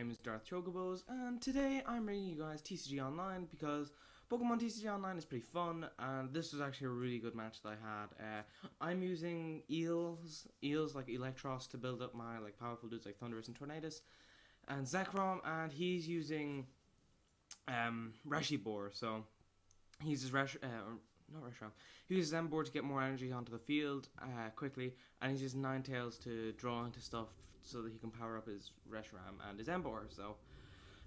name is DarthChocoboz, and today I'm bringing you guys TCG Online because Pokemon TCG Online is pretty fun, and this was actually a really good match that I had. I'm using eels like Electros to build up my powerful dudes like Thundurus and Tornadus, and Zekrom, and he's using Reshibor, so he uses not Reshiram. He uses Emboar to get more energy onto the field quickly, and he uses Ninetales to draw into stuff so that he can power up his Reshiram and his Emboar. So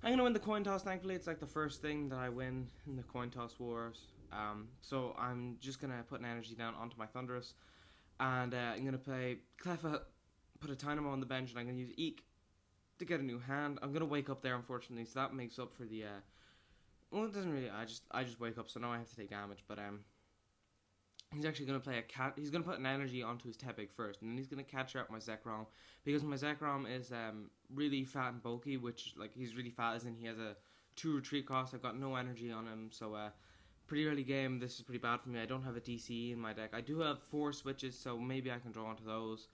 I'm gonna win the coin toss. Thankfully, it's like the first thing that I win in the coin toss wars. So I'm just gonna put an energy down onto my Thundurus, and I'm gonna play Cleffa, put a Tynamo on the bench, and I'm gonna use Eek to get a new hand. I'm gonna wake up there, unfortunately, so that makes up for the. Well, it doesn't really. I just wake up, so now I have to take damage. But he's actually gonna play a cat. He's gonna put an energy onto his Tepig first, and then he's gonna catch out my Zekrom because my Zekrom is really fat and bulky, which he's really fat as in he has a 2 retreat cost. I've got no energy on him, so pretty early game. This is pretty bad for me. I don't have a DC in my deck. I do have 4 switches, so maybe I can draw onto those.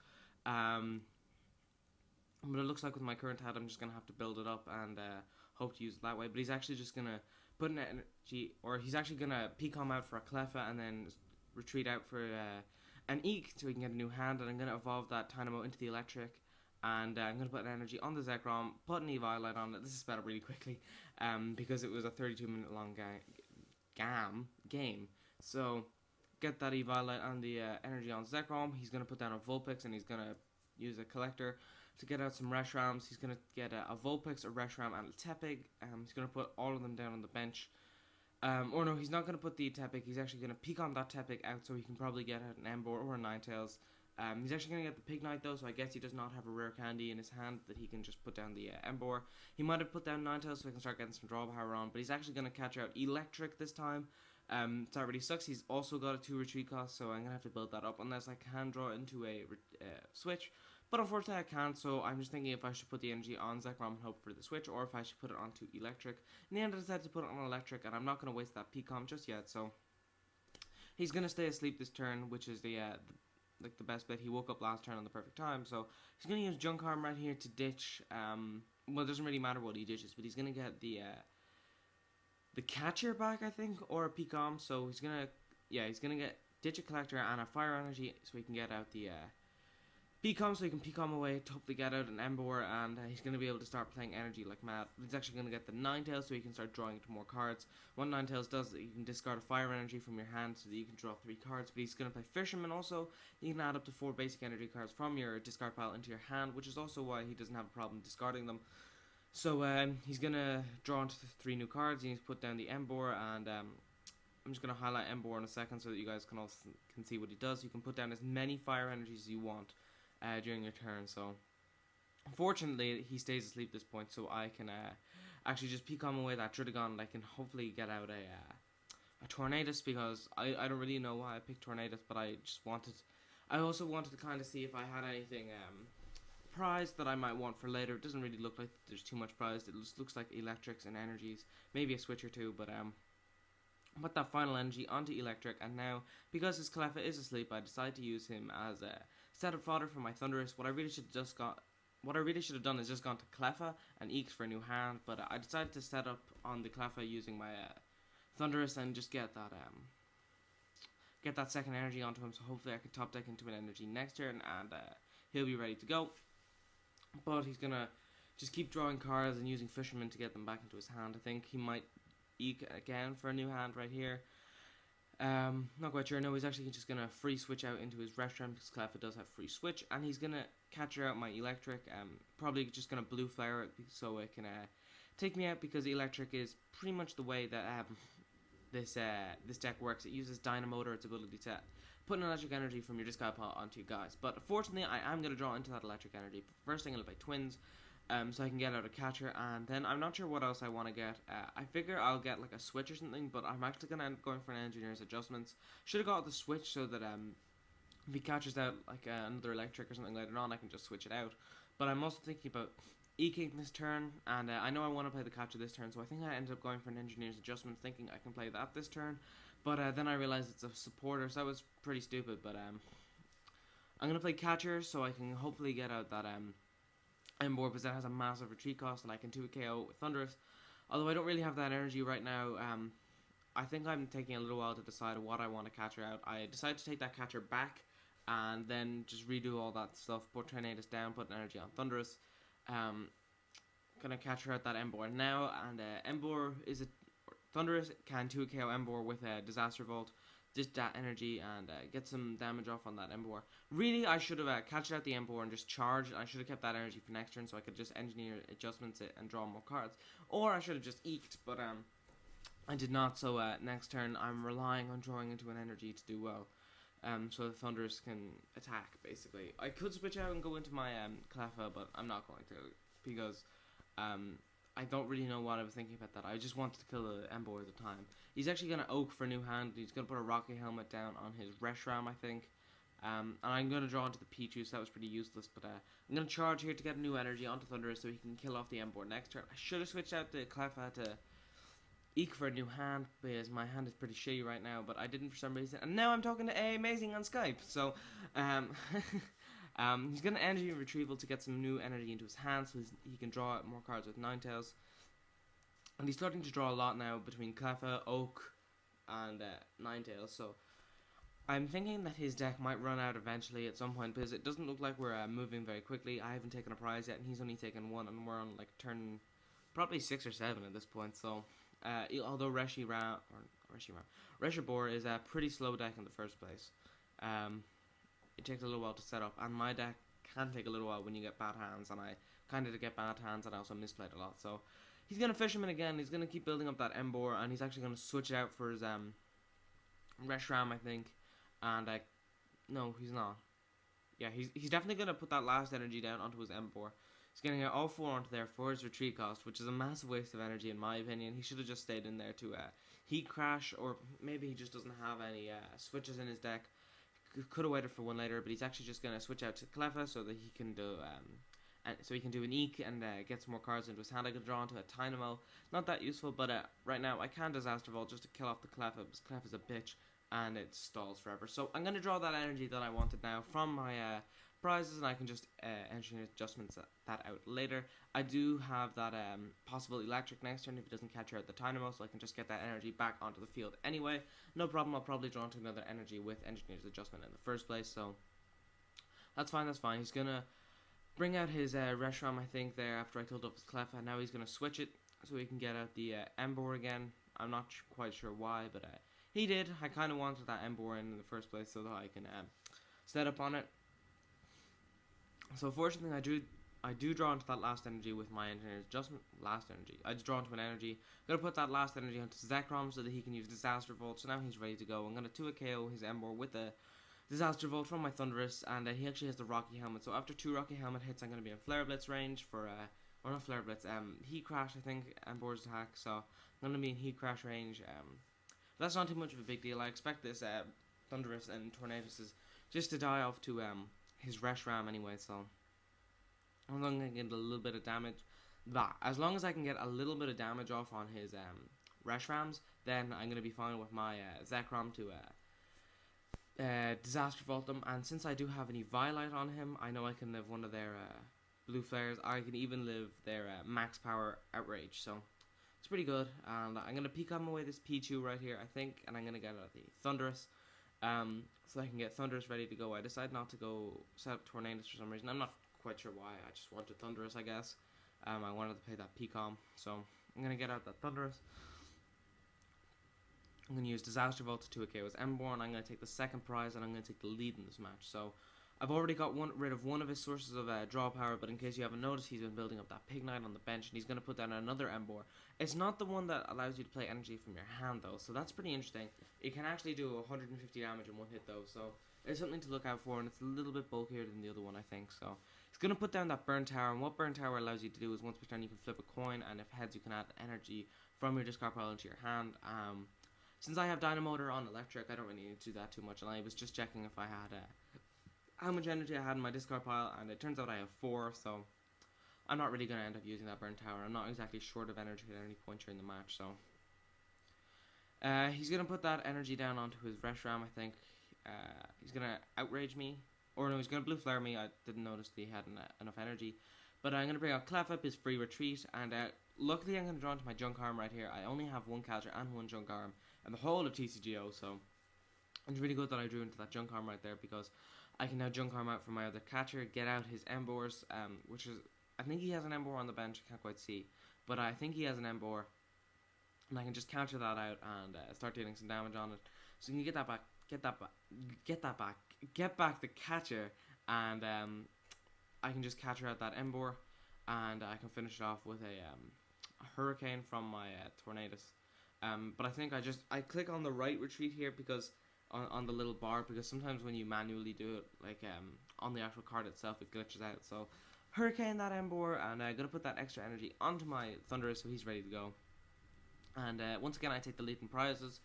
But it looks like with my current hat, I'm just gonna have to build it up and hope to use it that way. But he's actually just gonna put an energy, or he's actually gonna Pecom out for a Cleffa and then retreat out for an Eek so he can get a new hand. And I'm gonna evolve that Tynamo into the Electric, and I'm gonna put an energy on the Zekrom, put an Eviolite on it. This is sped up really quickly because it was a 32-minute long game. So get that Eviolite and the energy on Zekrom. He's gonna put down a Vulpix and he's gonna use a Collector to get out some Reshrams. He's going to get a Vulpix, a Reshram, and a Tepig. He's going to put all of them down on the bench. Or no, he's not going to put the Tepig. He's actually going to peek on that Tepig out so he can probably get out an Emboar or a Ninetales. He's actually going to get the Pignite though, so I guess he does not have a rare candy in his hand that he can just put down the Emboar. He might have put down Ninetales so he can start getting some draw power on, but he's actually going to catch out Electric this time. So that really sucks. He's also got a 2 retreat cost, so I'm going to have to build that up unless I can draw into a switch. But unfortunately I can't, so I'm just thinking if I should put the energy on Zekrom and hope for the switch, or if I should put it onto Electric. In the end I decided to put it on Electric, and I'm not going to waste that Pecom just yet, so he's going to stay asleep this turn, which is the best bet. He woke up last turn on the perfect time, so he's going to use Junk Arm right here to ditch, well, it doesn't really matter what he ditches, but he's going to get the catcher back, I think, or a Pecom, so he's going to get ditch a Collector and a Fire Energy, so he can get out the Pecom, so he can Pecom away to hopefully get out an Emboar, and he's going to be able to start playing energy like mad. He's actually going to get the Ninetales so he can start drawing into more cards. What Ninetales does is that you can discard a Fire Energy from your hand so that you can draw 3 cards, but he's going to play Fisherman also. You can add up to 4 basic energy cards from your discard pile into your hand, which is also why he doesn't have a problem discarding them. So he's going to draw into 3 new cards. He needs to put down the Emboar, and I'm just going to highlight Emboar in a second so that you guys can see what he does. You can put down as many Fire Energies as you want during your turn. So unfortunately he stays asleep at this point, so I can actually just Pecom away that Druddigon, and I can hopefully get out a Tornadus, because I don't really know why I picked Tornadus, but I also wanted to kind of see if I had anything prized that I might want for later. It doesn't really look like there's too much prized. It just looks like Electrics and Energies, maybe a switch or two, but put that final energy onto Electric, and now because his Cleffa is asleep, I decide to use him as a setup fodder for my Thundurus. What I really should have done is just gone to Cleffa and Eeked for a new hand, but I decided to set up on the Cleffa using my Thundurus and just get that second energy onto him, so hopefully I can top deck into an energy next turn, and he'll be ready to go. But he's gonna just keep drawing cards and using Fisherman to get them back into his hand. I think he might Eek again for a new hand right here. Not quite sure. No, he's actually just gonna free switch out into his Reshiram because Cleffa does have free switch, and he's gonna catch out my Electric. Probably just gonna blue flare it so it can take me out, because Electric is pretty much the way that this deck works. It uses Dynamo, or its ability to put an electric energy from your discard pile onto you guys. But unfortunately, I am gonna draw into that electric energy. First, I'm gonna play Twins. So I can get out a catcher, and then I'm not sure what else I want to get. I figure I'll get like a switch or something, but I'm actually going to end up going for an Engineer's Adjustments. Should have got the switch so that if he catches out like another electric or something later on, I can just switch it out. But I'm also thinking about Eking this turn, and I know I want to play the catcher this turn, so I think I ended up going for an Engineer's Adjustment, thinking I can play that this turn. But then I realized it's a supporter, so that was pretty stupid. But I'm going to play catcher so I can hopefully get out that Emboar, because that has a massive retreat cost, and I can 2 KO with Thunderous. Although I don't really have that energy right now. I think I'm taking a little while to decide what I want to catcher out. I decided to take that catcher back and then just redo all that stuff. Put Tornadus down, put energy on Thunderous. Gonna catcher out that Emboar now, and Emboar is a Thunderous can 2 KO Emboar with a Disaster Volt. Just that energy and get some damage off on that Emboar. Really, I should have catched out the Emboar and just charged. I should have kept that energy for next turn so I could just engineer adjustments it and draw more cards. Or I should have just eked, but I did not. So next turn, I'm relying on drawing into an energy to do well. So the Thunderous can attack, basically. I could switch out and go into my Cleffa, but I'm not going to because I don't really know what I was thinking about that. I just wanted to kill the Emboar at the time. He's actually going to Oak for a new hand. He's going to put a Rocky Helmet down on his Reshiram, I think. And I'm going to draw into the Pichu, so that was pretty useless. But I'm going to charge here to get a new energy onto Thunderous so he can kill off the Emboar next turn. I should have switched out the Cleffa to Eek for a new hand, because my hand is pretty shitty right now, but I didn't for some reason. And now I'm talking to A Amazing on Skype, so he's going to energy retrieval to get some new energy into his hand so he can draw more cards with Ninetales. And he's starting to draw a lot now between Cleffa, Oak, and Ninetales, so I'm thinking that his deck might run out eventually at some point, because it doesn't look like we're moving very quickly. I haven't taken a prize yet, and he's only taken one, and we're on like turn probably 6 or 7 at this point, so although Reshiram Reshiram is a pretty slow deck in the first place, it takes a little while to set up, and my deck can take a little while when you get bad hands, and I kind of get bad hands, and I also misplayed a lot, so he's going to Fisherman again. He's going to keep building up that Emboar, and he's actually going to switch it out for his Reshiram, I think, and no, he's not. Yeah, he's definitely going to put that last energy down onto his Emboar. He's getting it all 4 onto there for his retreat cost, which is a massive waste of energy in my opinion. He should have just stayed in there to Heat Crash, or maybe he just doesn't have any switches in his deck. Could have waited for one later, but he's actually just going to switch out to Cleffa so that he can do an Eek and get some more cards into his hand. I could draw into a Tynamo. Not that useful, but right now I can Disaster Vault just to kill off the Cleffa, because Cleffa's a bitch and it stalls forever. So I'm going to draw that energy that I wanted now from my prizes, and I can just engineer adjustments that out later. I do have that possible electric next turn if he doesn't catch out the Tynamo, so I can just get that energy back onto the field anyway. No problem, I'll probably draw into another energy with engineer's adjustment in the first place, so that's fine, that's fine. He's gonna bring out his Reshiram, I think, there after I killed up his Cleffa. Now he's gonna switch it so he can get out the Emboar again. I'm not quite sure why, but he did. I kind of wanted that Emboar in the first place so that I can set up on it. So fortunately, I do draw into that last energy with my engineer's adjustment. Last energy. I just draw into an energy. I'm going to put that last energy onto Zekrom so that he can use Disaster Volt. So now he's ready to go. I'm going to 2 KO his Emboar with the Disaster Volt from my Thunderous. And he actually has the Rocky Helmet. So after 2 Rocky Helmet hits, I'm going to be in Flare Blitz range for, or not Flare Blitz, Heat Crash, I think, Emboar's attack. So I'm going to be in Heat Crash range. That's not too much of a big deal. I expect this Thunderous and Tornadus just to die off to his Reshiram anyway, so as long as I can get a little bit of damage, as long as I can get a little bit of damage off on his Reshirams, then I'm going to be fine with my Zekrom to Disaster Vault them. And since I do have an Eviolite on him, I know I can live one of their blue flares. I can even live their max power Outrage, so it's pretty good. And I'm going to peek on away this Pichu right here, I think, and I'm going to get out the Thunderous. So I can get Thunderous ready to go. I decided not to go set up Tornadus for some reason. I'm not quite sure why. I just wanted Thunderous, I guess. I wanted to play that Pecom, so I'm going to get out that Thunderous. I'm going to use Disaster Vault to 2 KO's Emboar, and I'm going to take the second prize, and I'm going to take the lead in this match. So I've already got rid of one of his sources of draw power, but in case you haven't noticed, he's been building up that Pignite on the bench, and he's going to put down another Emboar. It's not the one that allows you to play energy from your hand, though, so that's pretty interesting. It can actually do 150 damage in one hit, though, so it's something to look out for, and it's a little bit bulkier than the other one, I think. So he's going to put down that Burn Tower, and what Burn Tower allows you to do is once per turn you can flip a coin, and if heads you can add energy from your discard pile into your hand. Since I have Dynamotor on Electric, I don't really need to do that too much, and I was just checking if I had how much energy I had in my discard pile, and it turns out I have 4, so I'm not really going to end up using that Burn Tower. I'm not exactly short of energy at any point during the match, so he's going to put that energy down onto his Reshiram, I think. He's going to Outrage me, or no, he's going to Blue Flare me. I didn't notice that he had enough energy. But I'm going to bring out Clefairy, his free retreat, and luckily I'm going to draw into my junk arm right here. I only have one catcher and one junk arm and the whole of TCGO, so it's really good that I drew into that junk arm right there, because I can now junk arm out for my other catcher, get out his Embors, which is, I think he has an Embor on the bench, I can't quite see, but I think he has an Embor, and I can just counter that out and start dealing some damage on it. So you can get that back, get back the catcher, and I can just catcher out that Embor, and I can finish it off with a Hurricane from my Tornadus. But I think I click on the right retreat here because on the little bar, because sometimes when you manually do it, like on the actual card itself, it glitches out. So Hurricane that Embor, and I'm gonna put that extra energy onto my Thunderous so he's ready to go. And once again, I take the leaping prizes,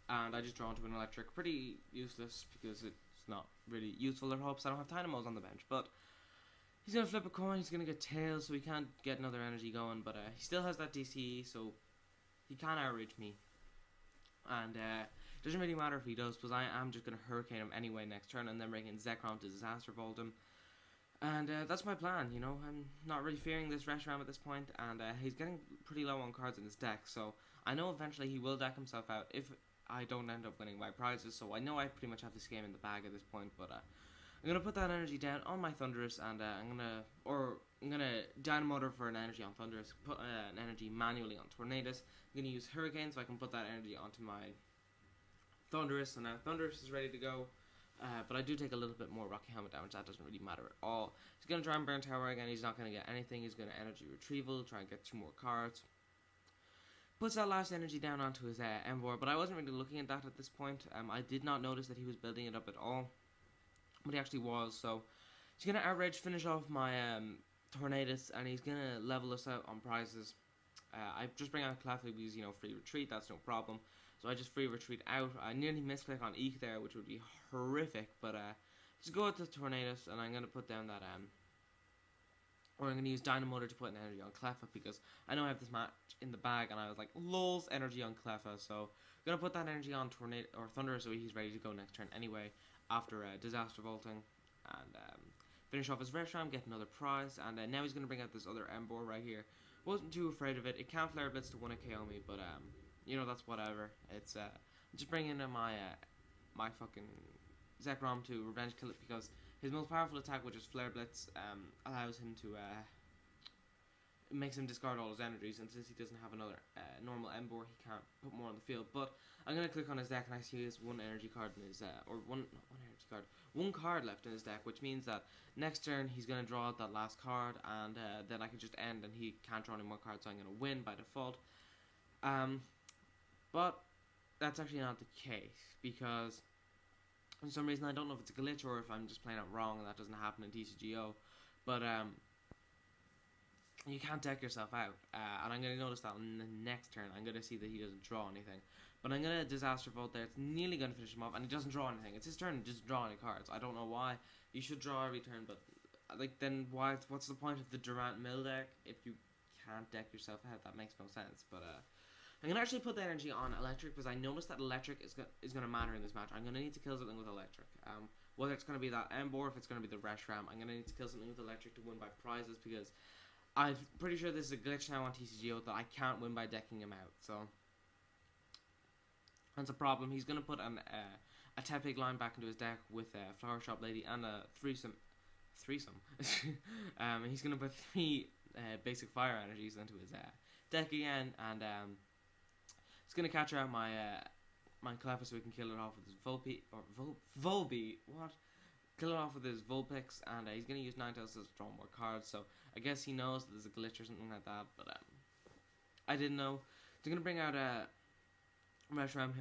and I just draw into an electric. Pretty useless because it's not really useful at all, because I don't have Dynamos on the bench. But he's going to flip a coin, he's going to get tails, so he can't get another energy going. But he still has that DCE, so he can't outreach me. And it doesn't really matter if he does, because I am just going to Hurricane him anyway next turn, and then bring in Zekrom to Disaster Volt him. And that's my plan, you know. I'm not really fearing this Reshiram at this point, and he's getting pretty low on cards in his deck, so I know eventually he will deck himself out if I don't end up winning my prizes, so I know I pretty much have this game in the bag at this point. But I'm gonna put that energy down on my Thunderous, and I'm gonna Dynamotor for an energy on Thunderous, put an energy manually on Tornadus. I'm gonna use Hurricane so I can put that energy onto my Thunderous, and now Thunderous is ready to go. But I do take a little bit more Rocky Helmet damage. That doesn't really matter at all. He's going to try and burn Tower again. He's not going to get anything. He's going to Energy Retrieval, try and get 2 more cards. Puts that last energy down onto his Embor, but I wasn't really looking at that at this point. I did not notice that he was building it up at all, but he actually was. So he's going to outrage, finish off my Tornadus, and he's going to level us out on prizes. I just bring out Clefairy because, you know, free retreat, that's no problem. So I just free retreat out. I nearly misclick on Eek there, which would be horrific, but just go with the Tornadus, and I'm going to put down that, or I'm going to use Dynamotor to put an energy on Clefairy, because I know I have this match in the bag, and I was like, lulz, energy on Clefairy, so I'm going to put that energy on Tornado, or Thunder, so he's ready to go next turn anyway, after Disaster Vaulting, and finish off his Reshiram, get another prize, and now he's going to bring out this other Embor right here. Wasn't too afraid of it. It can't Flare Blitz to 1 KO me, but you know, that's whatever. It's just bringing in my my fucking Zekrom to revenge kill it, because his most powerful attack, which is Flare Blitz, allows him to it makes him discard all his energies, and since he doesn't have another normal Embor, he can't put more on the field. But I'm gonna click on his deck, and I see his 1 energy card in his one card left in his deck, which means that next turn he's gonna draw out that last card, and then I can just end, and he can't draw any more cards, so I'm gonna win by default. But that's actually not the case, because for some reason, I don't know if it's a glitch or if I'm just playing it wrong and that doesn't happen in TCGO, but you can't deck yourself out, and I'm going to notice that on the next turn. I'm going to see that he doesn't draw anything, but I'm going to Disaster Vault there. It's nearly going to finish him off, and he doesn't draw anything. It's his turn to just draw any cards. I don't know why. You should draw every turn, but like, then what's the point of the Durant Mill deck if you can't deck yourself out? That makes no sense. But I'm going to actually put the energy on Electric, because I noticed that Electric is going to matter in this match. I'm going to need to kill something with Electric. Whether it's going to be that Embor, if it's going to be the Reshiram, I'm going to need to kill something with Electric to win by prizes, because I'm pretty sure this is a glitch now on TCGO that I can't win by decking him out. So that's a problem. He's going to put a Tepig line back into his deck with a Flower Shop Lady and a threesome. He's going to put 3 basic fire energies into his deck again, and he's going to catch out my my Clefairy so we can kill it off with his Volbeat. What? Kill it off with his Vulpix, and he's going to use Ninetales to draw more cards, so I guess he knows that there's a glitch or something like that, but I didn't know. They're going to bring out a Zekrom.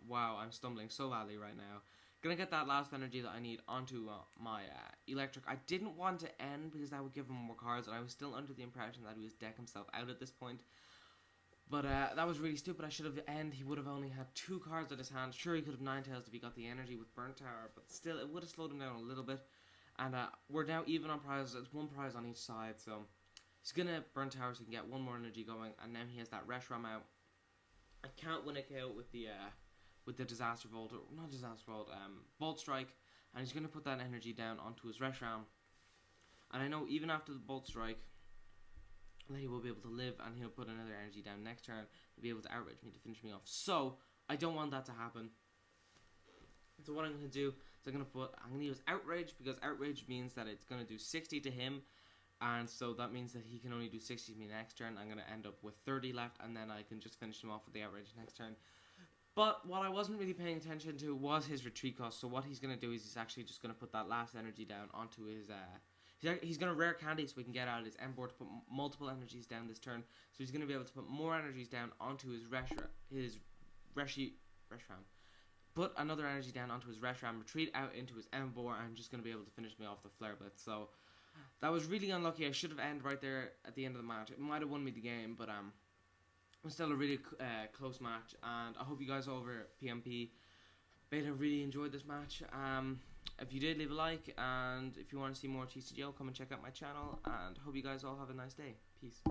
Wow, I'm stumbling so badly right now. Gonna get that last energy that I need onto my Electric. I didn't want to end because that would give him more cards, and I was still under the impression that he was deck himself out at this point. But that was really stupid. I should have ended. He would have only had 2 cards at his hand. Sure, he could have Ninetales if he got the energy with Burnt Tower, but still, it would have slowed him down a little bit. And we're now even on prizes. It's 1 prize on each side, so he's gonna Burnt Tower so he can get 1 more energy going, and now he has that Reshiram out. I can't win a KO with the Disaster Volt, or not Disaster Volt, Volt Strike, and he's gonna put that energy down onto his Reshiram. And I know even after the Bolt Strike, that he will be able to live, and he'll put another energy down next turn to be able to outrage me to finish me off. So I don't want that to happen. So what I'm going to do is I'm going to use outrage, because outrage means that it's going to do 60 to him, and so that means that he can only do 60 to me next turn. I'm going to end up with 30 left, and then I can just finish him off with the outrage next turn. But what I wasn't really paying attention to was his retreat cost. So what he's going to do is he's actually just going to put that last energy down onto his he's going to rare candy so we can get out his M board to put multiple energies down this turn. So he's going to be able to put more energies down onto his Reshiram. Put another energy down onto his Reshiram, retreat out into his M board, and just going to be able to finish me off the Flare Blitz. So that was really unlucky. I should have ended right there at the end of the match. It might have won me the game, but it was still a really close match. And I hope you guys over PMPbeta really enjoyed this match. If you did, leave a like, and if you want to see more TCGO, come and check out my channel, and hope you guys all have a nice day. Peace.